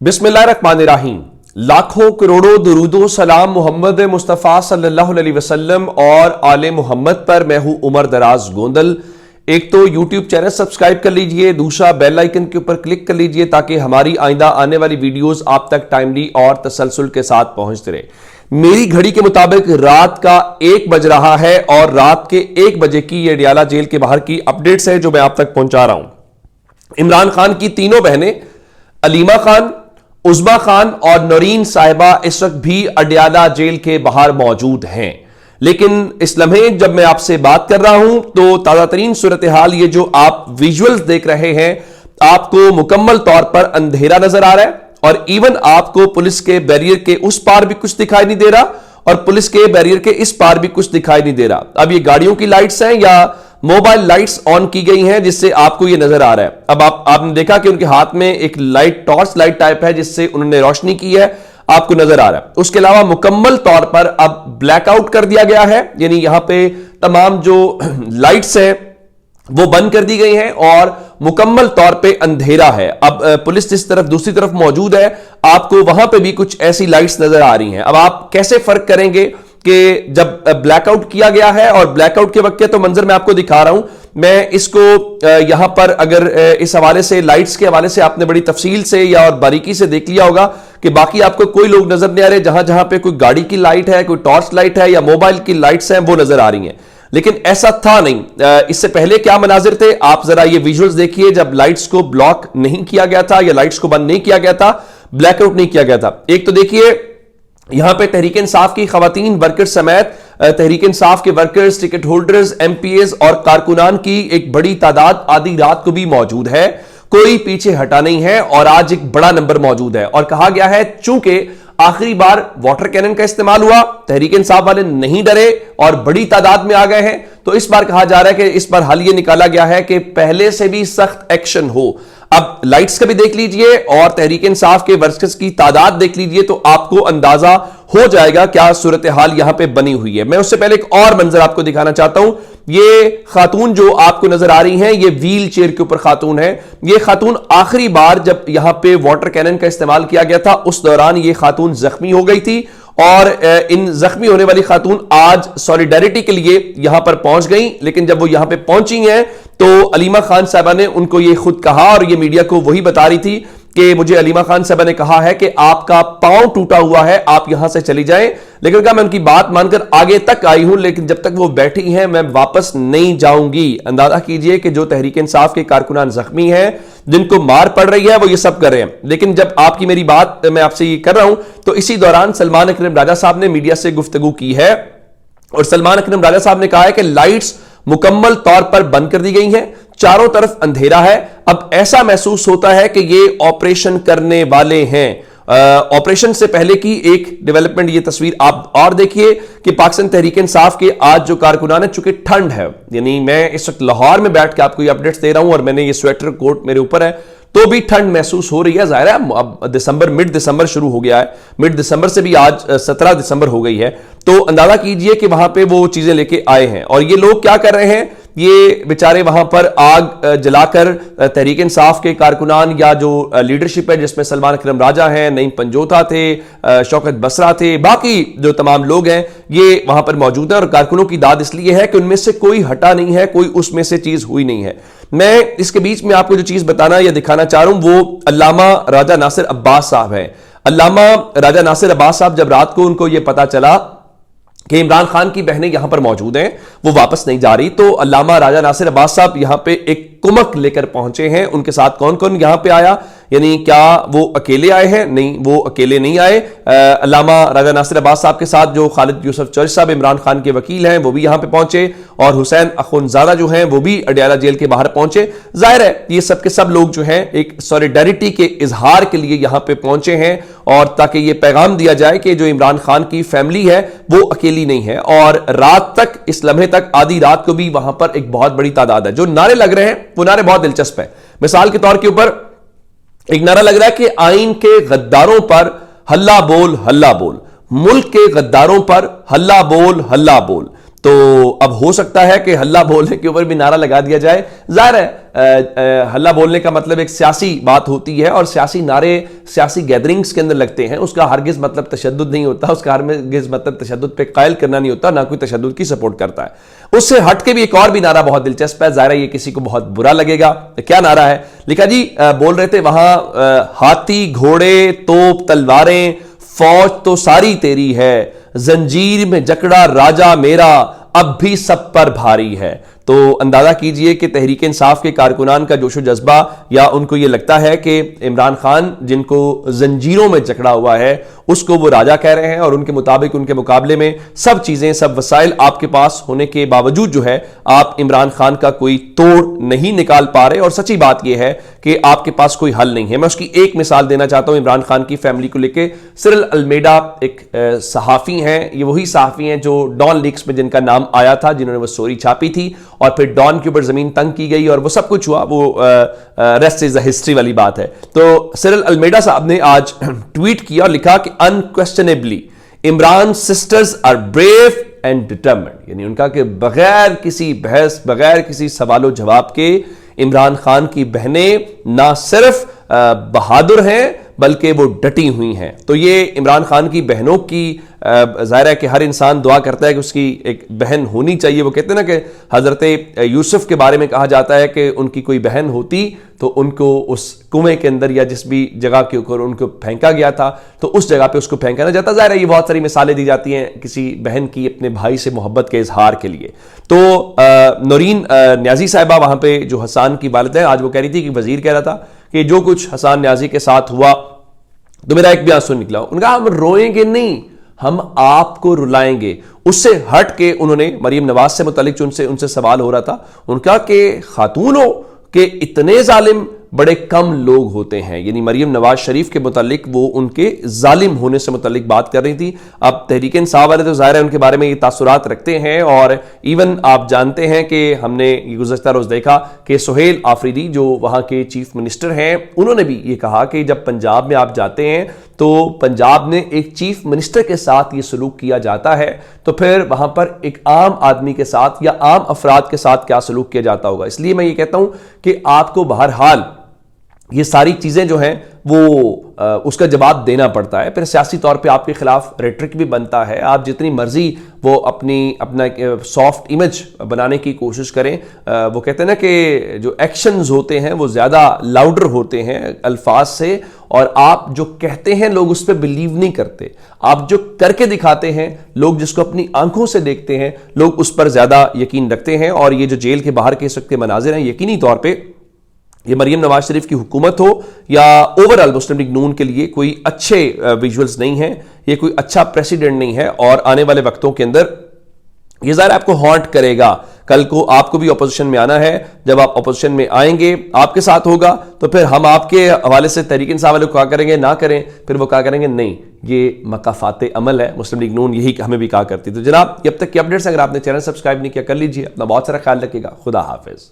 बिस्मिल्लाहिर्रहमानिर्रहीम। लाखों करोड़ों दुरूदो सलाम मोहम्मद मुस्तफ़ा सल्लल्लाहु अलैहि वसल्लम और आले मोहम्मद पर। मैं हूं उमर दराज गोंदल। एक तो यूट्यूब चैनल सब्सक्राइब कर लीजिए, दूसरा बेल आइकन के ऊपर क्लिक कर लीजिए ताकि हमारी आइंदा आने वाली वीडियोस आप तक टाइमली और तसलसल के साथ पहुंचते रहे। मेरी घड़ी के मुताबिक रात का 1 बज रहा है और रात के 1 बजे की ये अडियाला जेल के बाहर की अपडेट्स है जो मैं आप तक पहुंचा रहा हूं। इमरान खान की तीनों बहनें अलीमा खान, उज़्मा खान और नौरीन साहिबा इस वक्त भी अडियाला जेल के बाहर मौजूद हैं। लेकिन इस लम्हे जब मैं आपसे बात कर रहा हूं तो ताजा तरीन सूरत हाल, ये जो आप विजुअल्स देख रहे हैं, आपको मुकम्मल तौर पर अंधेरा नजर आ रहा है और इवन आपको पुलिस के बैरियर के उस पार भी कुछ दिखाई नहीं दे रहा और पुलिस के बैरियर के इस पार भी कुछ दिखाई नहीं दे रहा। अब ये गाड़ियों की लाइट्स हैं या मोबाइल लाइट्स ऑन की गई हैं जिससे आपको ये नजर आ रहा है। अब आपने देखा कि उनके हाथ में एक लाइट, टॉर्च लाइट टाइप है जिससे उन्होंने रोशनी की है, आपको नजर आ रहा है। उसके अलावा मुकम्मल तौर पर अब ब्लैकआउट कर दिया गया है, यानी यहां पे तमाम जो लाइट्स हैं वो बंद कर दी गई हैं और मुकम्मल तौर पे अंधेरा है। अब पुलिस जिस तरफ दूसरी तरफ मौजूद है, आपको वहां पे भी कुछ ऐसी लाइट्स नजर आ रही हैं। अब आप कैसे फर्क करेंगे कि जब ब्लैकआउट किया गया है और ब्लैकआउट के वक्त के तो मंजर मैं आपको दिखा रहा हूं। मैं इसको यहां पर अगर इस हवाले से, लाइट्स के हवाले से आपने बड़ी तफसील से या और बारीकी से देख लिया होगा कि बाकी आपको कोई लोग नजर नहीं आ रहे। जहां जहां पे कोई गाड़ी की लाइट है, कोई टॉर्च लाइट है या मोबाइल की लाइट्स हैं, वो नजर आ रही हैं। लेकिन ऐसा था नहीं। इससे पहले क्या मनाजिर थे, आप जरा ये विजुअल्स देखिए। जब लाइट्स को ब्लॉक नहीं किया गया था या लाइट्स को बंद नहीं किया गया था, ब्लैकआउट नहीं किया गया था। एक तो देखिए यहां पे तहरीक इंसाफ की खवातीन वर्कर्स समेत तहरीक इंसाफ के वर्कर्स, टिकट होल्डर्स, एमपीएस और कारकुनान की एक बड़ी तादाद आधी रात को भी मौजूद है। कोई पीछे हटा नहीं है और आज एक बड़ा नंबर मौजूद है। और कहा गया है चूंकि आखिरी बार वाटर कैनन का इस्तेमाल हुआ, तहरीक इंसाफ वाले नहीं डरे और बड़ी तादाद में आ गए हैं, तो इस बार कहा जा रहा है कि इस बार हल ये निकाला गया है कि पहले से भी सख्त एक्शन हो। अब लाइट्स का भी देख लीजिए और तहरीक इंसाफ के वर्कर्स की तादाद देख लीजिए तो आपको अंदाजा हो जाएगा क्या सूरत हाल यहां पे बनी हुई है। मैं उससे पहले एक और मंजर आपको दिखाना चाहता हूं। ये खातून जो आपको नजर आ रही हैं, ये व्हील चेयर के ऊपर खातून है। ये खातून आखिरी बार जब यहां पे वाटर कैनन का इस्तेमाल किया गया था उस दौरान ये खातून जख्मी हो गई थी और इन जख्मी होने वाली खातून आज सॉलिडारिटी के लिए यहां पर पहुंच गई। लेकिन जब वो यहां पे पहुंची हैं तो अलीमा खान साहबा ने उनको ये खुद कहा और ये मीडिया को वही बता रही थी कि मुझे अलीमा खान साहबा ने कहा है कि आपका पांव टूटा हुआ है, आप यहां से चली जाएं। लेकिन कहा मैं उनकी बात मानकर आगे तक आई हूं, लेकिन जब तक वो बैठी हैं मैं वापस नहीं जाऊंगी। अंदाजा कीजिए कि जो तहरीक इंसाफ के कारकुनान जख्मी हैं, जिनको मार पड़ रही है, वो ये सब कर रहे हैं। लेकिन जब आपकी मेरी बात मैं आपसे ये कर रहा हूं तो इसी दौरान सलमान अकरम राजा साहब ने मीडिया से गुफ्तगू की है और सलमान अकरम राजा साहब ने कहा है कि लाइट्स मुकम्मल तौर पर बंद कर दी गई हैं, चारों तरफ अंधेरा है। अब ऐसा महसूस होता है कि ये ऑपरेशन करने वाले हैं। ऑपरेशन से पहले की एक डेवलपमेंट, ये तस्वीर आप और देखिए कि पाकिस्तान तहरीक इंसाफ के आज जो कारकुनान है, चूंकि ठंड है, यानी मैं इस वक्त लाहौर में बैठ के आपको ये अपडेट्स दे रहा हूं और मैंने ये स्वेटर कोट मेरे ऊपर है तो भी ठंड महसूस हो रही है। जाहिर है अब दिसंबर, मिड दिसंबर शुरू हो गया है, मिड दिसंबर से भी आज 17 दिसंबर हो गई है, तो अंदाजा कीजिए कि वहां पे वो चीजें लेके आए हैं। और ये लोग क्या कर रहे हैं, ये बेचारे वहां पर आग जलाकर तहरीक इंसाफ के कारकुनान या जो लीडरशिप है जिसमें सलमान अकरम राजा हैं, नईम पंजोथा थे, शौकत बसरा थे, बाकी जो तमाम लोग हैं ये वहां पर मौजूद हैं। और कारकुनों की दाद इसलिए है कि उनमें से कोई हटा नहीं है, कोई उसमें से चीज हुई नहीं है। मैं इसके बीच में आपको जो चीज बताना या दिखाना चाह रहा हूं वो अल्लामा राजा नासिर अब्बास साहब है। अल्लामा राजा नासिर अब्बास साहब जब रात को उनको यह पता चला कि इमरान खान की बहनें यहां पर मौजूद हैं, वो वापस नहीं जा रही, तो अल्लामा राजा नासिर अब्बास साहब यहां पे एक कुमक लेकर पहुंचे हैं। उनके साथ कौन कौन यहां पे आया, यानी क्या वो अकेले आए हैं? नहीं, वो अकेले नहीं आए। अल्लामा राजा नासिर अब्बास साहब के साथ जो खालिद यूसुफ चर्च साहब इमरान खान के वकील हैं वो भी यहां पे पहुंचे और हुसैन अखुनजादा जो हैं वो भी अडियाला जेल के बाहर पहुंचे। जाहिर है ये सब के सब लोग जो हैं एक सॉलिडारिटी के इजहार के लिए यहां पे पहुंचे हैं और ताकि ये पैगाम दिया जाए कि जो इमरान खान की फैमिली है वो अकेली नहीं है। और रात तक, इस लम्हे तक, आधी रात को भी वहां पर एक बहुत बड़ी तादाद है। जो नारे लग रहे हैं वो नारे बहुत दिलचस्प है। मिसाल के तौर के ऊपर एक नारा लग रहा है कि आइन के गद्दारों पर हल्ला बोल, हल्ला बोल, मुल्क के गद्दारों पर हल्ला बोल, हल्ला बोल, تو اب ہو سکتا ہے کہ ہلہ بولنے کے اوپر بھی نعرہ لگا دیا جائے. ظاہر ہے ہلہ بولنے کا مطلب ایک سیاسی بات ہوتی ہے اور سیاسی نعرے سیاسی گیدرنگز کے اندر لگتے ہیں, اس کا ہرگز مطلب تشدد نہیں ہوتا, اس کا ہرگز مطلب تشدد پہ قائل کرنا نہیں ہوتا, نہ کوئی تشدد کی سپورٹ کرتا ہے. اس سے ہٹ کے بھی ایک اور بھی نعرہ بہت دلچسپ ہے, ظاہر ہے یہ کسی کو بہت برا لگے گا. کیا نعرہ ہے؟ لکھا جی بول رہے تھے وہاں ہاتھی گھوڑے توپ تلواریں فوج تو ساری تیری ہے, زنجیر میں جکڑا راجا میرا اب بھی سب پر بھاری ہے. تو اندازہ کیجئے کہ تحریک انصاف کے کارکنان کا جوش و جذبہ, یا ان کو یہ لگتا ہے کہ عمران خان جن کو زنجیروں میں جکڑا ہوا ہے اس کو وہ راجا کہہ رہے ہیں, اور ان کے مطابق ان کے مقابلے میں سب چیزیں سب وسائل آپ کے پاس ہونے کے باوجود جو ہے آپ عمران خان کا کوئی توڑ نہیں نکال پا رہے. اور سچی بات یہ ہے کہ آپ کے پاس کوئی حل نہیں ہے. میں اس کی ایک مثال دینا چاہتا ہوں عمران خان کی فیملی کو لے کے. سرل المیڈا ایک صحافی ہیں, یہ وہی صحافی ہیں جو ڈان لیکس میں جن کا نام آیا تھا, جنہوں نے وہ سٹوری چھاپی تھی اور پھر ڈان کے اوپر زمین تنگ کی گئی اور وہ سب کچھ ہوا, وہ ریسٹ از اے ہسٹری والی بات ہے. تو سرل المیڈا صاحب نے آج ٹویٹ کیا اور لکھا کہ unquestionably Imran sisters are brave and determined, یعنی ان کا کہ بغیر کسی بحث بغیر کسی سوال و جواب کے عمران خان کی بہنیں نہ صرف بہادر ہیں بلکہ وہ ڈٹی ہوئی ہیں. تو یہ عمران خان کی بہنوں کی ظاہر ہے کہ ہر انسان دعا کرتا ہے کہ اس کی ایک بہن ہونی چاہیے. وہ کہتے ہیں نا کہ حضرت یوسف کے بارے میں کہا جاتا ہے کہ ان کی کوئی بہن ہوتی تو ان کو اس کنویں کے اندر یا جس بھی جگہ کے اوپر ان کو پھینکا گیا تھا تو اس جگہ پہ اس کو پھینکا نہ جاتا. ظاہر ہے یہ بہت ساری مثالیں دی جاتی ہیں کسی بہن کی اپنے بھائی سے محبت کے اظہار کے لیے. تو نورین نیازی صاحبہ وہاں پہ جو حسان کی والد ہے, آج وہ کہہ رہی تھی کہ وزیر کہہ رہا تھا کہ جو کچھ حسان نیازی کے ساتھ ہوا تو میرا ایک بیان سن نکلا. ان کا ہم روئیں گے نہیں, ہم آپ کو رلائیں گے. اس سے ہٹ کے انہوں نے مریم نواز سے متعلق ان سے سوال ہو رہا تھا ان کا کہ خاتونوں کے اتنے ظالم بڑے کم لوگ ہوتے ہیں, یعنی مریم نواز شریف کے متعلق وہ ان کے ظالم ہونے سے متعلق بات کر رہی تھی. اب تحریک انصاف والے تو ظاہر ہے ان کے بارے میں یہ تاثرات رکھتے ہیں, اور ایون آپ جانتے ہیں کہ ہم نے یہ گزشتہ روز دیکھا کہ سہیل آفریدی جو وہاں کے چیف منسٹر ہیں, انہوں نے بھی یہ کہا کہ جب پنجاب میں آپ جاتے ہیں تو پنجاب میں ایک چیف منسٹر کے ساتھ یہ سلوک کیا جاتا ہے تو پھر وہاں پر ایک عام آدمی کے ساتھ یا عام افراد کے ساتھ کیا سلوک کیا جاتا ہوگا. اس لیے میں یہ کہتا ہوں کہ آپ کو بہرحال یہ ساری چیزیں جو ہیں وہ اس کا جواب دینا پڑتا ہے. پھر سیاسی طور پہ آپ کے خلاف ریٹرک بھی بنتا ہے, آپ جتنی مرضی وہ اپنا سافٹ امیج بنانے کی کوشش کریں. وہ کہتے ہیں نا کہ جو ایکشنز ہوتے ہیں وہ زیادہ لاؤڈر ہوتے ہیں الفاظ سے, اور آپ جو کہتے ہیں لوگ اس پہ بلیو نہیں کرتے. آپ جو کر کے دکھاتے ہیں لوگ جس کو اپنی آنکھوں سے دیکھتے ہیں لوگ اس پر زیادہ یقین رکھتے ہیں. اور یہ جو جیل کے باہر کے اس وقت کے مناظر ہیں, یقینی طور پہ یہ مریم نواز شریف کی حکومت ہو یا اوورآل مسلم لیگ نون کے لیے کوئی اچھے ویژولز نہیں ہیں, یہ کوئی اچھا پریسیڈنٹ نہیں ہے. اور آنے والے وقتوں کے اندر یہ ظاہر آپ کو ہانٹ کرے گا. کل کو آپ کو بھی اپوزیشن میں آنا ہے, جب آپ اپوزیشن میں آئیں گے آپ کے ساتھ ہوگا تو پھر ہم آپ کے حوالے سے تحریک انصاف والے کو کہا کریں گے نہ کریں, پھر وہ کہا کریں گے نہیں یہ مقافات عمل ہے. مسلم لیگ نون یہی ہمیں بھی کہا کرتی. تو جناب اب تک کی اپڈیٹس اگر آپ نے چینل سبسکرائب نہیں کیا کر لیجیے. اپنا بہت سارا خیال رکھیے گا. خدا حافظ.